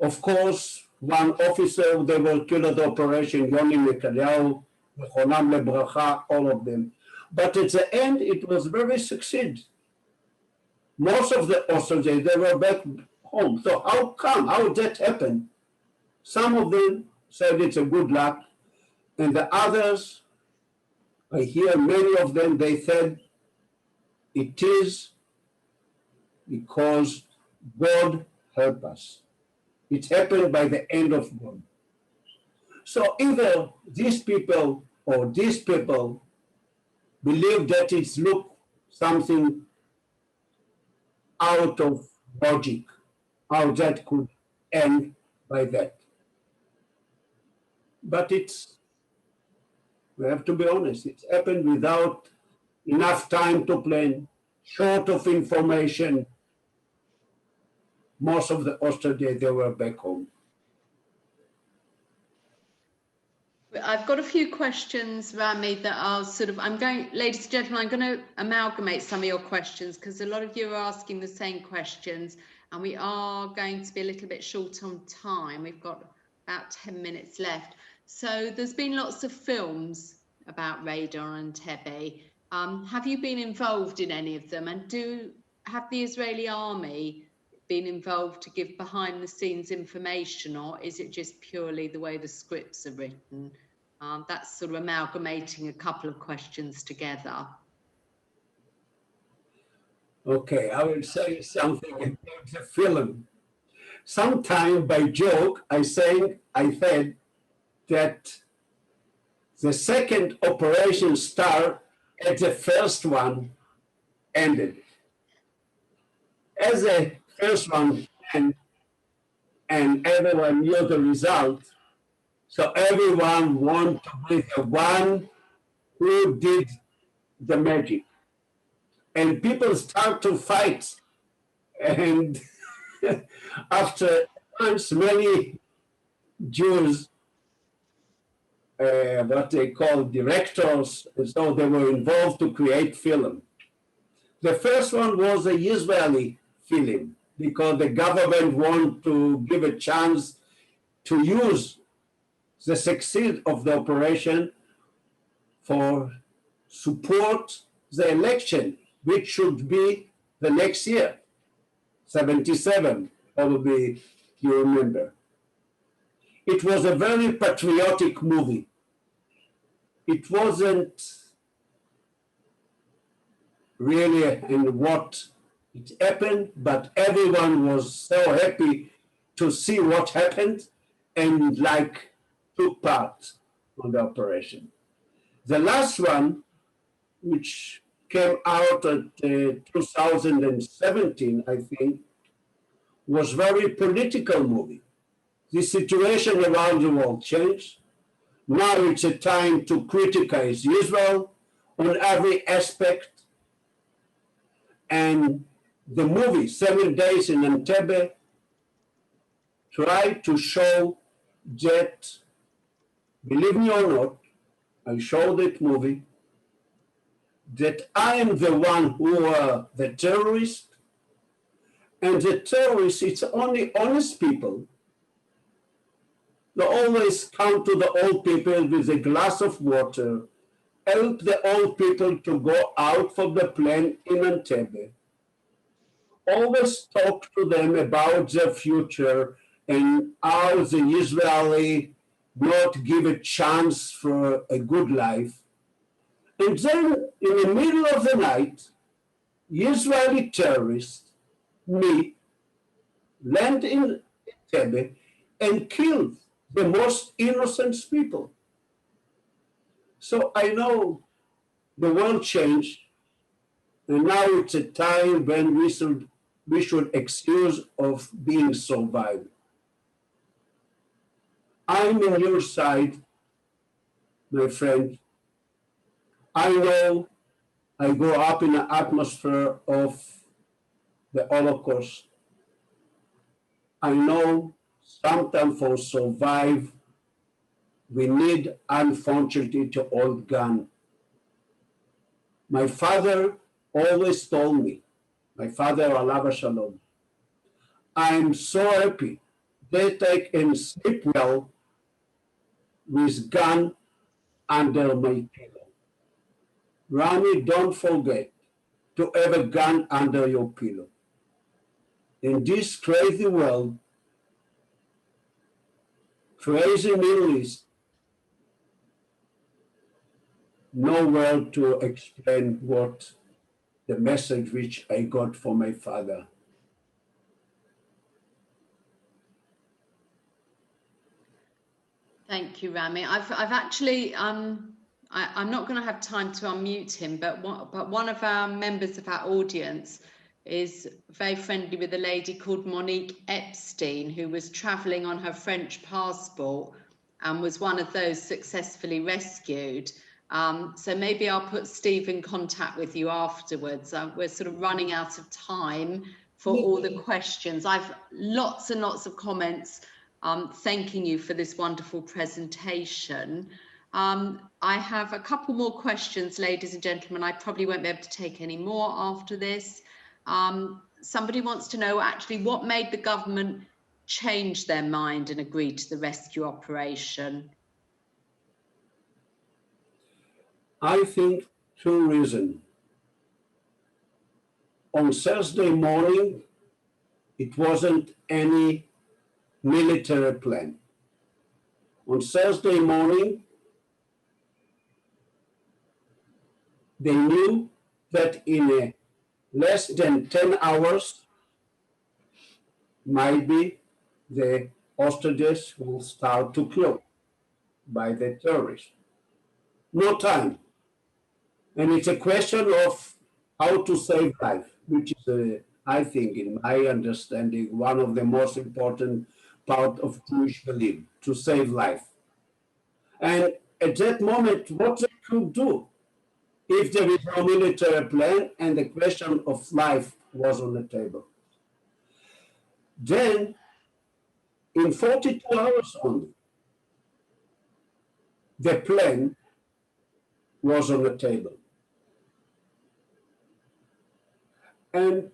Of course, one officer, they were killed at the operation, Yoni Netanyahu, Mechonam Lebracha, all of them. But at the end, it was very succeed. Most of the hostages, they were back home. So how did that happen? Some of them said it's a good luck, and the others, I hear many of them, they said it is because God helped us. It happened by the end of God. So either these people or these people believe that it's something out of logic, how that could end by that. But we have to be honest, it's happened without enough time to plan, short of information. Most of the hostages, they were back home. I've got a few questions, Rami, that are ladies and gentlemen, I'm going to amalgamate some of your questions because a lot of you are asking the same questions and we are going to be a little bit short on time. We've got about 10 minutes left. So there's been lots of films about radar and Entebbe. Have you been involved in any of them? And have the Israeli army been involved to give behind the scenes information, or is it just purely the way the scripts are written? That's sort of amalgamating a couple of questions together. Okay, I will say something about the film. Sometime by joke, I said that the second operation start at the first one ended. As the first one ended and everyone knew the result, so everyone wanted to be the one who did the magic. And people start to fight. And after months, many Jews, what they call directors, and so they were involved to create film. The first one was a Israeli film because the government wanted to give a chance to use the success of the operation for support the election, which should be the next year, 77, probably you remember. It was a very patriotic movie. It wasn't really in what it happened, but everyone was so happy to see what happened and like took part on the operation. The last one, which came out at 2017, I think, was very political movie. The situation around the world changed. Now it's a time to criticize Israel on every aspect. And the movie, 7 Days in Entebbe, tried to show that, believe me or not, I showed that movie, that I am the one who are the terrorist, and the terrorists, it's only honest people. They always come to the old people with a glass of water, help the old people to go out from the plane in Entebbe, always talk to them about their future and how the Israeli not give a chance for a good life. And then in the middle of the night, Israeli terrorists meet, land in Entebbe, and kill the most innocent people. So I know the world changed, and now it's a time when we should excuse of being survived. I'm on your side, my friend. I know I grew up in an atmosphere of the Holocaust. I know sometimes for survive, we need, unfortunately, to hold gun. My father always told me, my father, Alav Shalom, I'm so happy that I can sleep well with gun under my pillow. Rami, don't forget to have a gun under your pillow. In this crazy world, crazy Middle East, no word to explain what the message which I got from my father. Thank you, Rami. I've actually I'm not going to have time to unmute him, but one of our members of our audience is very friendly with a lady called Monique Epstein, who was travelling on her French passport and was one of those successfully rescued. So maybe I'll put Steve in contact with you afterwards. We're sort of running out of time for all the questions. I've lots and lots of comments thanking you for this wonderful presentation. I have a couple more questions, ladies and gentlemen. I probably won't be able to take any more after this. Somebody wants to know actually what made the government change their mind and agree to the rescue operation. I think two reasons. On Thursday morning, it wasn't any military plan. On Thursday morning, they knew that in a less than 10 hours, might be the hostages will start to kill by the terrorists. No time. And it's a question of how to save life, which is, I think, in my understanding, one of the most important part of Jewish belief, to save life. And at that moment, what they could do, if there is no military plan and the question of life was on the table. Then, in 42 hours only, the plan was on the table. And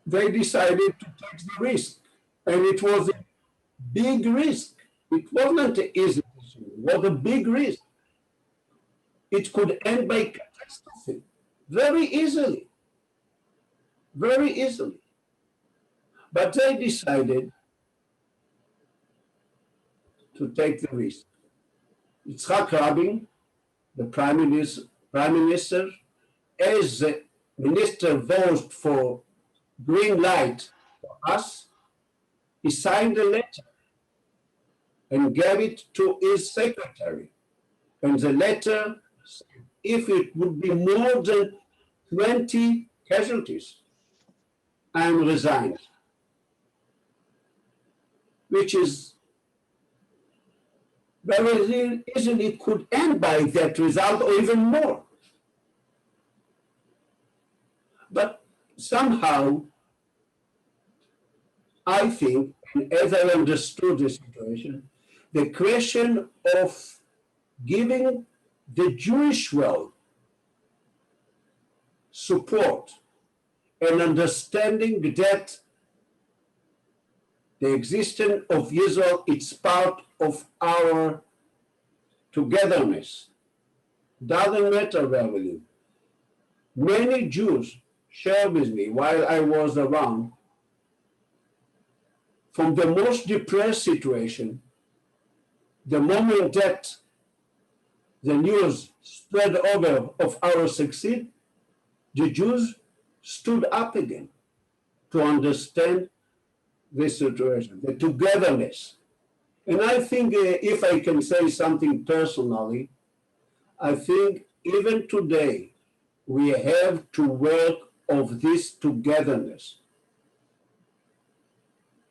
they decided to take the risk. And it was a big risk. It wasn't an easy decision. It was a big risk. It could end by catastrophe very easily. Very easily. But they decided to take the risk. Yitzhak Rabin, the Prime Minister, as the minister voted for green light for us, he signed a letter and gave it to his secretary. And the letter said, if it would be more than 20 casualties, I am resigned. Which is very easily could end by that result or even more. But somehow, I think, and as I understood the situation, the question of giving the Jewish world support and understanding that the existence of Israel is part of our togetherness. Doesn't matter where we live. Many Jews shared with me while I was around, from the most depressed situation, the moment that the news spread over of our succeed, the Jews stood up again to understand this situation, the togetherness. And I think if I can say something personally, I think even today we have to work of this togetherness,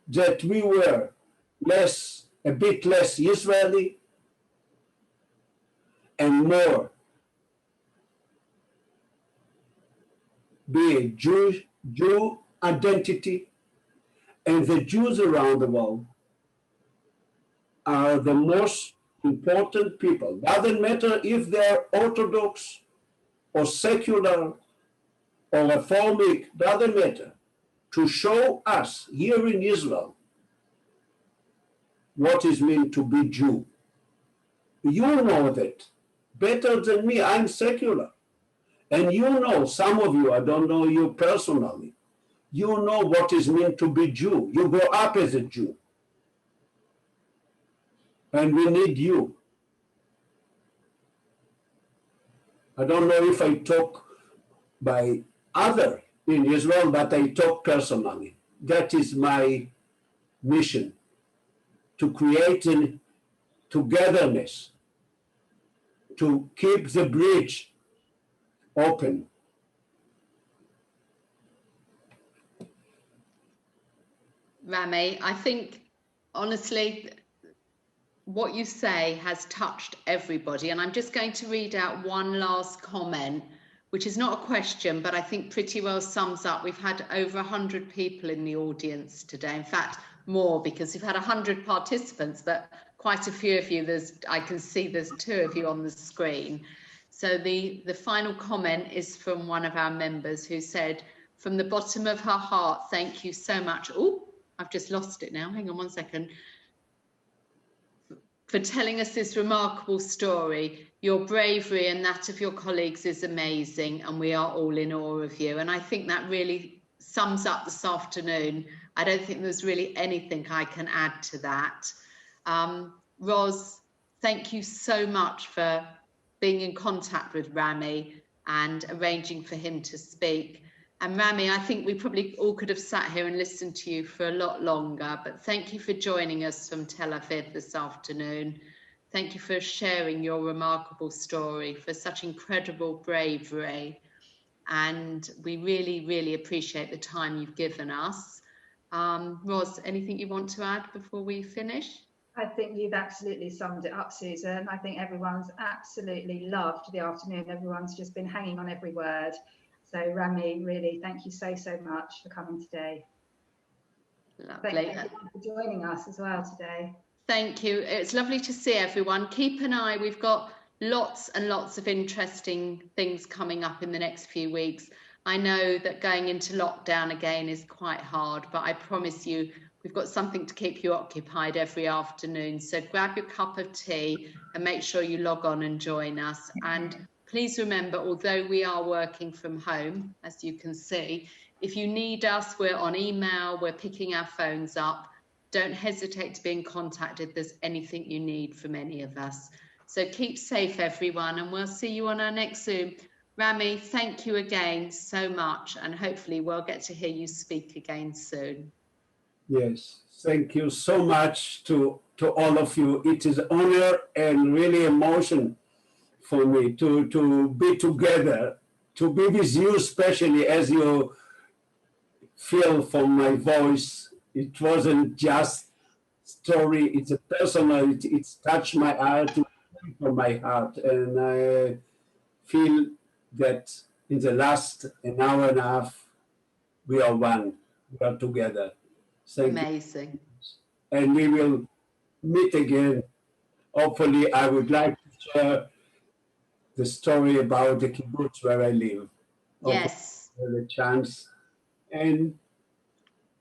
that we were a bit less Israeli and more be a Jew identity, and the Jews around the world are the most important people. Doesn't matter if they're Orthodox or secular or Reformic, doesn't matter. To show us here in Israel what it means to be Jew. You know that better than me. I'm secular. And you know, some of you, I don't know you personally, you know what it means to be Jew. You grow up as a Jew. And we need you. I don't know if I talk by other in Israel, but I talk personally. That is my mission, to create a togetherness, to keep the bridge open. Rami, I think, honestly, what you say has touched everybody. And I'm just going to read out one last comment, which is not a question, but I think pretty well sums up. We've had over 100 people in the audience today. In fact, more, because we've had 100 participants, but quite a few of you, I can see there's 2 of you on the screen. So the final comment is from one of our members who said, from the bottom of her heart, thank you so much. Oh, I've just lost it now. Hang on one second. For telling us this remarkable story. Your bravery and that of your colleagues is amazing, and we are all in awe of you. And I think that really sums up this afternoon. I don't think there's really anything I can add to that. Ros, thank you so much for being in contact with Rami. and arranging for him to speak. And Rami, I think we probably all could have sat here and listened to you for a lot longer, but thank you for joining us from Tel Aviv this afternoon. Thank you for sharing your remarkable story, for such incredible bravery. And we really, really appreciate the time you've given us. Ros, anything you want to add before we finish? I think you've absolutely summed it up, Susan. I think everyone's absolutely loved the afternoon. Everyone's just been hanging on every word. So Rami, really, thank you so, so much for coming today. Lovely. Thank you everyone for joining us as well today. Thank you. It's lovely to see everyone. Keep an eye. We've got lots and lots of interesting things coming up in the next few weeks. I know that going into lockdown again is quite hard, but I promise you, we've got something to keep you occupied every afternoon. So grab your cup of tea and make sure you log on and join us. And please remember, although we are working from home, as you can see, if you need us, we're on email, we're picking our phones up. Don't hesitate to be in contact if there's anything you need from any of us. So keep safe, everyone, and we'll see you on our next Zoom. Rami, thank you again so much, and hopefully we'll get to hear you speak again soon. Yes, thank you so much to all of you. It is honor and really emotion for me to be together, to be with you, especially as you feel from my voice. It wasn't just story, it's a personal, it's touched my heart, from my heart. And I feel that in the last an hour and a half, we are one, we are together. Thank Amazing. you. And we will meet again. Hopefully, I would like to share the story about the kibbutz where I live. Yes. The chance. And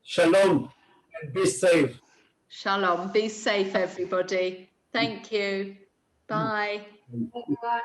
shalom, and be safe. Shalom. Be safe, everybody. Thank you. Bye. Bye.